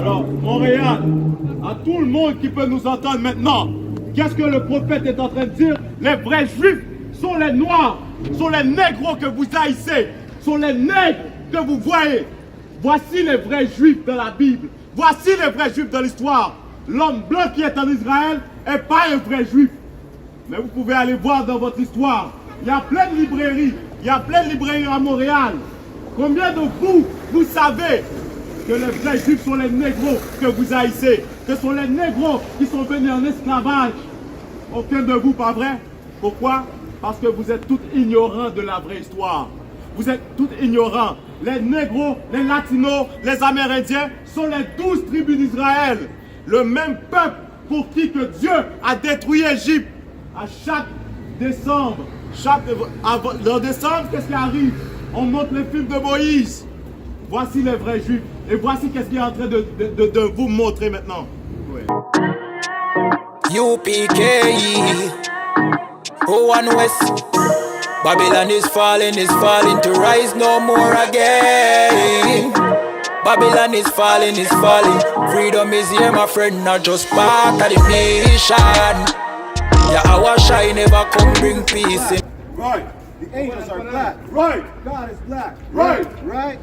Alors, Montréal, à tout le monde qui peut nous entendre maintenant, qu'est-ce que le prophète est en train de dire? Les vrais juifs sont les noirs, sont les négros que vous haïssez, sont les nègres que vous voyez. Voici les vrais juifs de la Bible. Voici les vrais juifs de l'histoire. L'homme blanc qui est en Israël n'est pas un vrai juif. Mais vous pouvez aller voir dans votre histoire. Il y a plein de librairies. Il y a plein de librairies à Montréal. Combien de vous savez que les vrais juifs sont les négros que vous haïssez, que sont les négros qui sont venus en esclavage? Aucun de vous, pas vrai? Pourquoi? Parce que vous êtes tous ignorants de la vraie histoire. Vous êtes tous ignorants. Les négros, les latinos, les amérindiens sont les 12 tribus d'Israël. Le même peuple pour qui que Dieu a détruit l'Égypte. À chaque décembre, en décembre, qu'est-ce qui arrive? On montre les films de Moïse. Voici les vrais juifs. Et voici qu'est-ce qu'il est en train de vous montrer maintenant. Ouais. I.S.U.P.K. Oh, and West. Babylon is falling to rise no more again. Babylon is falling. Freedom is here, my friend, not just part of the mission. Yeah, our shine never come bring peace in. Right. The angels are black. Right. God is black. Right. Right.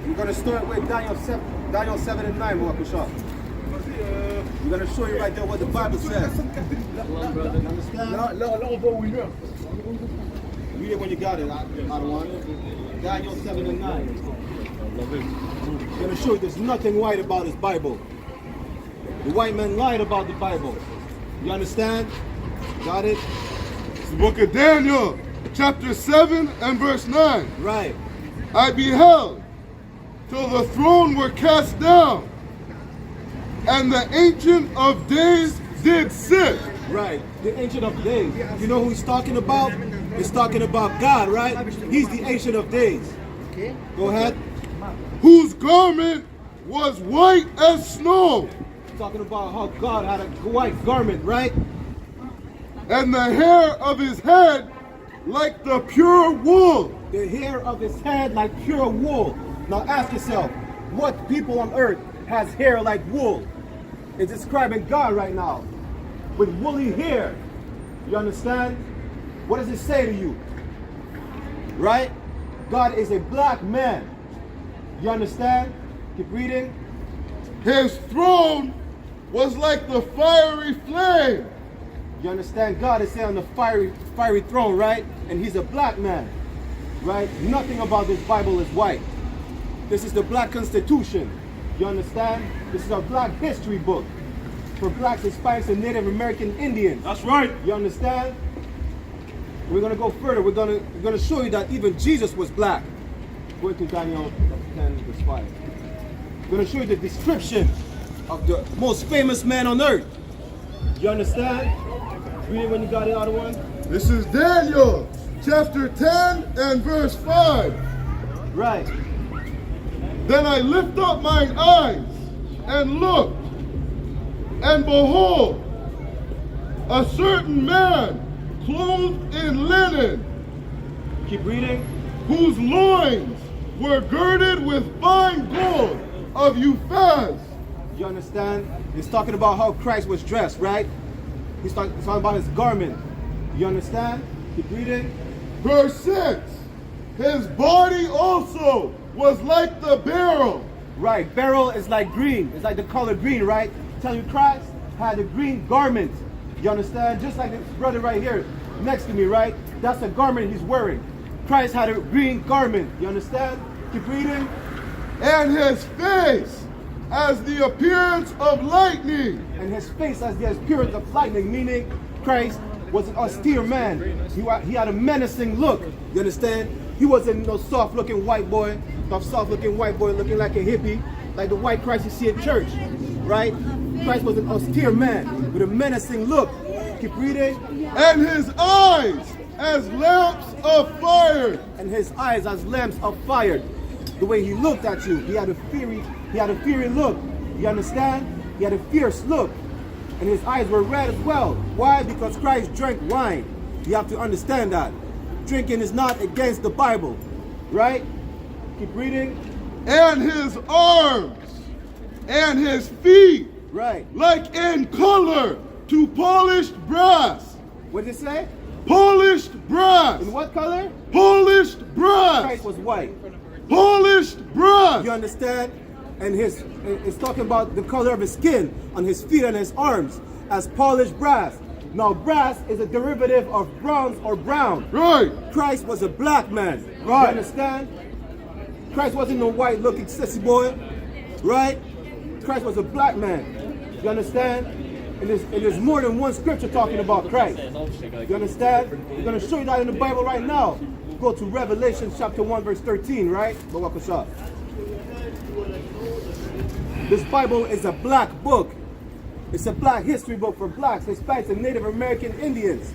We're going to start with Daniel 7 and 9, Marcus Shaw. We're going to show you right there what the Bible says. Read it when you got it, Adawan. Daniel 7 and 9. I'm going to show you there's nothing white about this Bible. The white man lied about the Bible. You understand? Got it? It's the book of Daniel, chapter 7 and verse 9. Right. I beheld till the throne were cast down, and the Ancient of Days did sit. Right. The Ancient of Days. You know who he's talking about? He's talking about God, right? He's the Ancient of Days. Okay. Go ahead. Whose garment was white as snow. Talking about how God had a white garment, right? And the hair of his head like the pure wool. The hair of his head like pure wool. Now ask yourself, what people on earth has hair like wool? It's describing God right now. With woolly hair. You understand? What does it say to you? Right? God is a black man. You understand? Keep reading. His throne was like the fiery flame. You understand? God is saying on the fiery throne, right? And he's a black man, right? Nothing about this Bible is white. This is the black constitution. You understand? This is a black history book for blacks, Hispanics, and Native American Indians. That's right. You understand? We're gonna go further. We're gonna show you that even Jesus was black. Go to Daniel 10, verse 5. We're gonna show you the description of the most famous man on earth. You understand? Read it when you got it, other one. This is Daniel, chapter 10 and verse 5. Right. Then I lift up mine eyes and looked, and behold, a certain man clothed in linen, Keep reading. whose loins were girded with fine gold of Uphaz. You understand? He's talking about how Christ was dressed, right? He's talking about his garment. You understand? Keep reading. Verse 6, his body also was like the beryl. Right, beryl is like green. It's like the color green, right? Tell you Christ had a green garment. You understand? Just like this brother right here next to me, right? That's the garment he's wearing. Christ had a green garment. You understand? Keep reading. And his face as the appearance of lightning. And his face as the appearance of lightning, meaning Christ was an austere man. He had a menacing look. You understand? He wasn't no soft-looking white boy, soft-looking white boy looking like a hippie, like the white Christ you see in church, right? Christ was an austere man with a menacing look. Keep reading. And his eyes as lamps of fire. And his eyes as lamps of fire. The way he looked at you, he had a fiery look. You understand? He had a fierce look. And his eyes were red as well. Why? Because Christ drank wine. You have to understand that. Drinking is not against the Bible, right? Keep reading. And his arms and his feet Right. like in color to polished brass. What did it say? Polished brass. In what color? Polished brass. Christ was white. Polished brass. You understand? And it's talking about the color of his skin on his feet and his arms as polished brass. Now, brass is a derivative of bronze or brown. Right. Christ was a black man. Right. You understand? Christ wasn't no white looking sissy boy. Right? Christ was a black man. You understand? And there's more than one scripture talking about Christ. You understand? We're going to show you that in the Bible right now. Go to Revelation chapter 1 verse 13, right? This Bible is a black book. It's a black history book for blacks, Hispanics, and Native American Indians.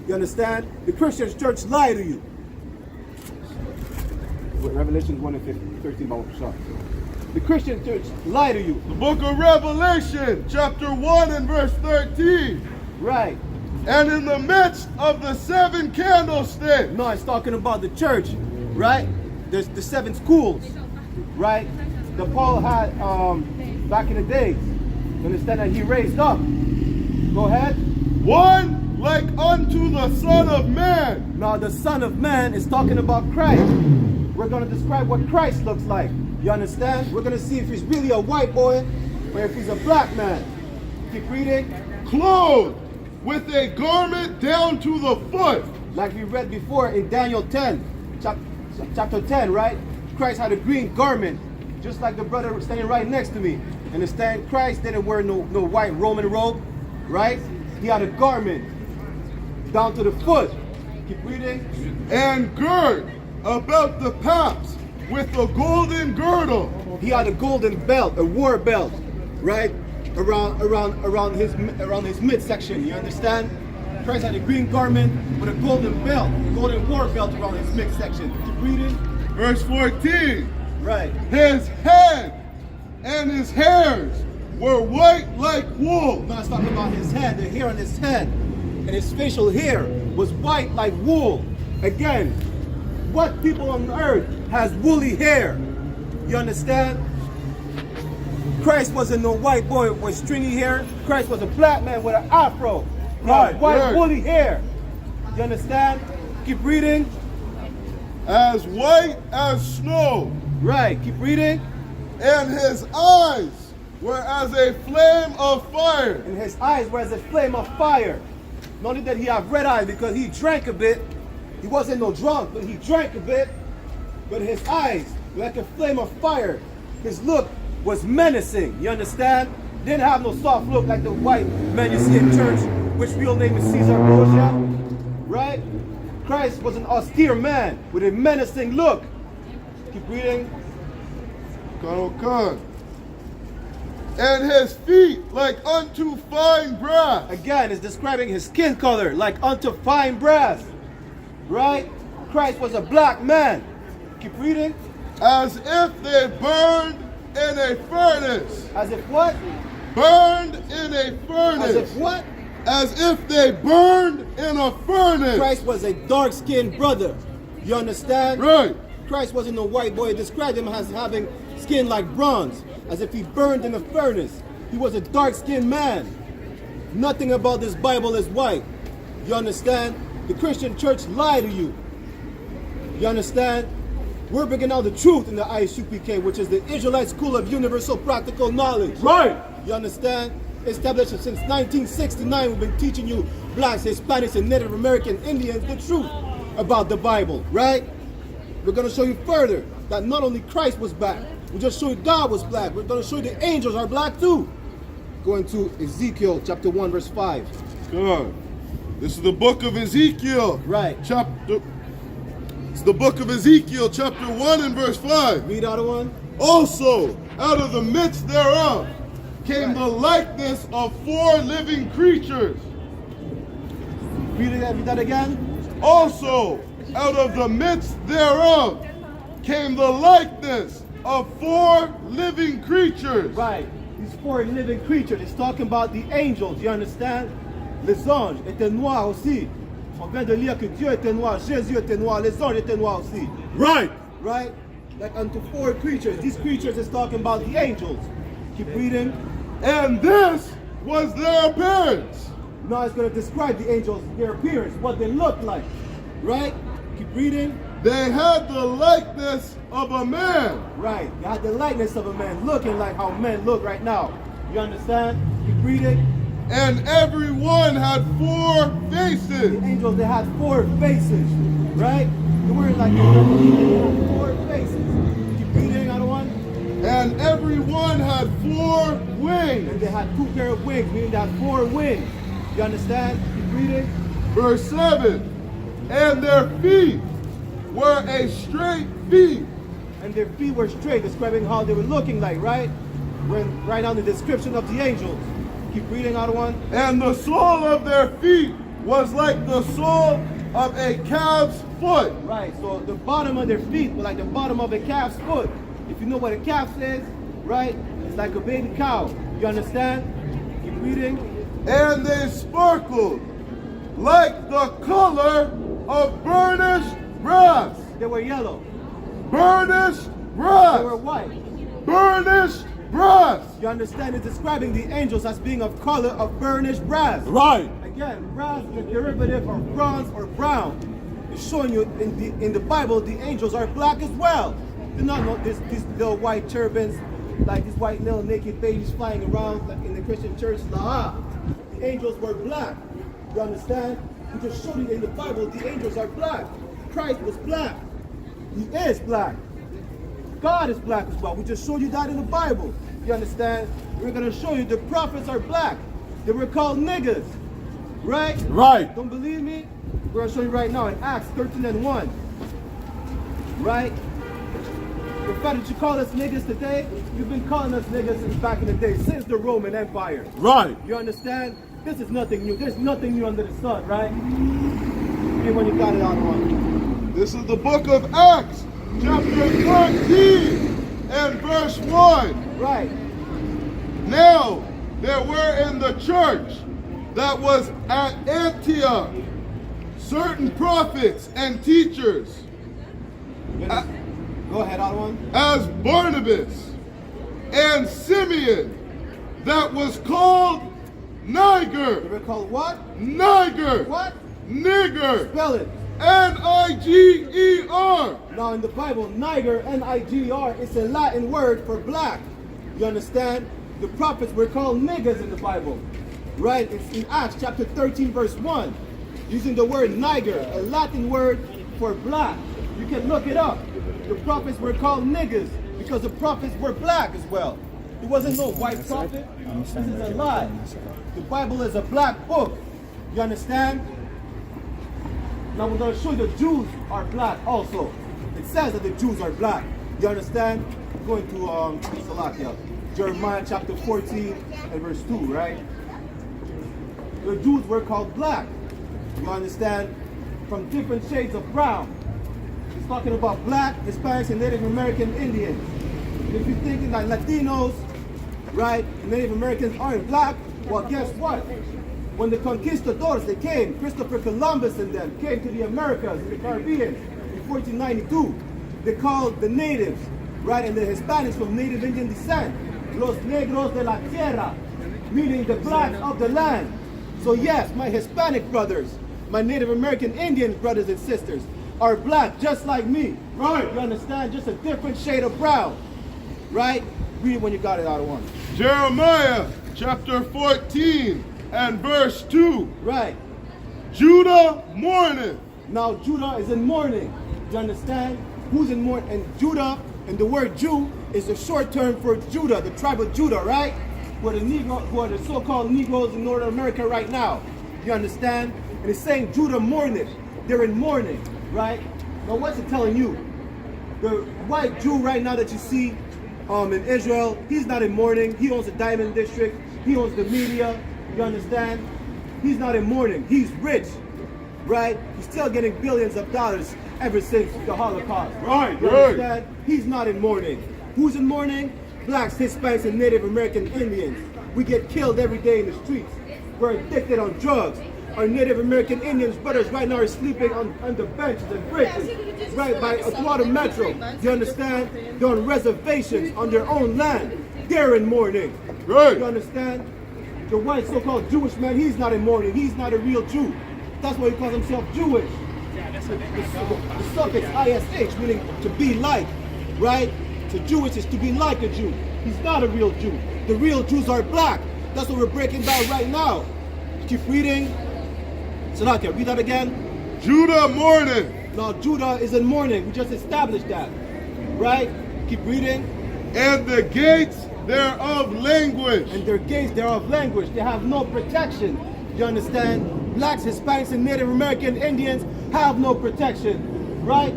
You understand? The Christian church lie to you. Revelation 1 and 13, the Christian church lie to you. The book of Revelation, chapter 1 and verse 13. Right. And in the midst of the 7 candlesticks. No, it's talking about the church, right? There's the 7 schools, right? That Paul had back in the days. You understand that he raised up. Go ahead. One like unto the Son of Man. Now the Son of Man is talking about Christ. We're going to describe what Christ looks like. You understand? We're going to see if he's really a white boy or if he's a black man. Keep reading. Clothed with a garment down to the foot. Like we read before in Daniel 10, chapter 10, right? Christ had a green garment, just like the brother standing right next to me. Understand? Christ didn't wear no white Roman robe, right? He had a garment down to the foot. Keep reading. And girt about the paps with a golden girdle. He had a golden belt, a war belt, right? Around his midsection. You understand? Christ had a green garment with a golden belt, golden war belt around his midsection. Keep reading. Verse 14. Right. His head and his hairs were white like wool. Now it's talking about his head, the hair on his head, and his facial hair was white like wool. Again, what people on earth has woolly hair? You understand? Christ wasn't no white boy with stringy hair. Christ was a black man with an afro. Right, white right. woolly hair. You understand? Keep reading. As white as snow. Right, keep reading. And his eyes were as a flame of fire. And his eyes were as a flame of fire. Not only did he have red eyes because he drank a bit. He wasn't no drunk, but he drank a bit. But his eyes were like a flame of fire. His look was menacing. You understand? Didn't have no soft look like the white man you see in church, which real name is Caesar Borgia. Right? Christ was an austere man with a menacing look. Keep reading. And his feet like unto fine brass. Again, it's describing his skin color like unto fine brass. Right? Christ was a black man. Keep reading. As if they burned in a furnace. As if what? Burned in a furnace. As if what? As if they burned in a furnace. Christ was a dark-skinned brother. You understand? Right. Christ wasn't no white boy. It described him as having skin like bronze, as if he burned in a furnace. He was a dark-skinned man. Nothing about this Bible is white. You understand? The Christian church lied to you. You understand? We're bringing out the truth in the I.S.U.P.K, which is the Israelite School of Universal Practical Knowledge. Right. You understand? Established since 1969, we've been teaching you blacks, Hispanics, and Native American Indians the truth about the Bible, right? We're going to show you further that not only Christ was black, we just show you God was black. We're going to show you the angels are black too. Going to Ezekiel chapter 1 verse 5. Good. This is the book of Ezekiel. Right. It's the book of Ezekiel chapter 1 and verse 5. Read out of one. Also, out of the midst thereof came the likeness of 4 living creatures. Read that again. Also, out of the midst thereof came the likeness of 4 living creatures. Right. These 4 living creatures. It's talking about the angels. You understand? Les anges étaient noirs aussi. On vient de lire que Dieu était noir, Jésus était noir, les anges étaient noirs aussi. Right. Right? Like unto 4 creatures. These creatures is talking about the angels. Keep reading. And this was their appearance. Now it's going to describe the angels, their appearance, what they look like. Right? Keep reading. They had the likeness of a man. Right. They had the likeness of a man, looking like how men look right now. You understand? Keep reading. And every one had 4 faces. The angels, they had 4 faces. Right? The word like they had 4 faces. Keep reading, other one. And every one had 4 wings. And they had 2 pair of wings, meaning they had 4 wings. You understand? Keep reading. Verse 7. And their feet were a straight feet. And their feet were straight, describing how they were looking like, right? When right now the description of the angels. Keep reading, other one. And the sole of their feet was like the sole of a calf's foot. Right, so the bottom of their feet were like the bottom of a calf's foot. If you know what a calf is, right? It's like a baby cow. You understand? Keep reading. And they sparkled like the color of burnished brass. They were yellow. Burnished They brass. were white. Burnished brass. You understand? It's describing the angels as being of color of burnished brass. Right. Again, brass is a derivative of bronze or brown. It's showing you in the Bible the angels are black as well. Do not know these little white turbans, like these white little naked babies flying around like in the Christian church. Nah, the angels were black. You understand? We just showed you in the Bible the angels are black. Christ was black. He is black. God is black as well. We just showed you that in the Bible. You understand? We're going to show you the prophets are black. They were called niggas. Right? Right. Don't believe me? We're going to show you right now in Acts 13:1. Right? The fact that you call us niggas today, you've been calling us niggas since back in the day, since the Roman Empire. Right. You understand? This is nothing new. There's nothing new under the sun, right? And when you got it on one. This is the book of Acts, chapter 13 and verse 1. Right. Now there were in the church that was at Antioch certain prophets and teachers, Go ahead, other one. as Barnabas and Simeon, that was called They Niger. were called what? Niger. What? Nigger. Spell it. Niger. Now in the Bible, Niger, N-I-G-R, is a Latin word for black. You understand? The prophets were called niggas in the Bible. Right? It's in Acts chapter 13 verse 1. Using the word Niger, a Latin word for black. You can look it up. The prophets were called niggas because the prophets were black as well. There wasn't no white prophet. This is a lie. The Bible is a black book. You understand? Now we're going to show you the Jews are black also. It says that the Jews are black. You understand? We're going to Salakia, Jeremiah chapter 14 and verse 2, right? The Jews were called black. You understand? From different shades of brown. It's talking about black, Hispanics, and Native American Indians. And if you're thinking like Latinos, right, Native Americans aren't black, well, guess what? When the conquistadors, they came, Christopher Columbus and them came to the Americas, in the Caribbean, in 1492. They called the natives, right, and the Hispanics from Native Indian descent, los negros de la tierra, meaning the blacks of the land. So yes, my Hispanic brothers, my Native American Indian brothers and sisters are black just like me. Right. You understand? Just a different shade of brown. Right? Read it when you got it out of one. Jeremiah chapter 14 and verse 2. Right. Judah mourneth. Now Judah is in mourning. You understand? Who's in mourning? And Judah, and the word Jew is a short term for Judah, the tribe of Judah, right? Who are the so-called Negroes in North America right now. You understand? And it's saying Judah mourneth. They're in mourning, right? Now what's it telling you? The white Jew right now that you see in Israel, he's not in mourning. He owns the diamond district. He owns the media. You understand? He's not in mourning. He's rich, right? He's still getting billions of dollars ever since the Holocaust. Right, You right. understand? He's not in mourning. Who's in mourning? Blacks, Hispanics, and Native American Indians. We get killed every day in the streets. We're addicted on drugs. Our Native American Indians brothers right now are sleeping on the benches and bridges, right by Atlanta Metro. You understand? They're on reservations on their own land. they're in mourning. Right. You understand? The white so-called Jewish man, he's not in mourning. He's not a real Jew. That's why he calls himself Jewish. The suffix ISH, meaning to be like, right? To Jewish is to be like a Jew. He's not a real Jew. The real Jews are black. That's what we're breaking down right now. Keep reading. Salakia, read that again. Judah mourning. Now Judah is in mourning. We just established that. Right? Keep reading. And the gates thereof language. And their gates thereof language. They have no protection. You understand? Blacks, Hispanics, and Native American Indians have no protection. Right?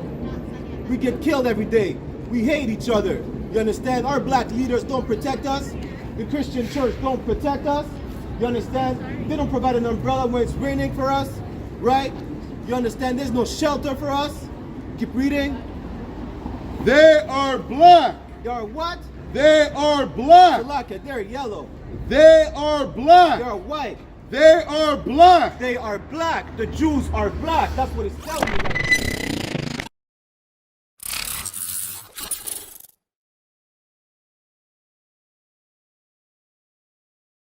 We get killed every day. We hate each other. You understand? Our black leaders don't protect us. The Christian church don't protect us. You understand? They don't provide an umbrella when it's raining for us. Right? You understand? There's no shelter for us. Keep reading. They are black. They are what? They are black. Salakia, they're yellow. They are black. They are white. They are black. They are black. The Jews are black. That's what it's telling you right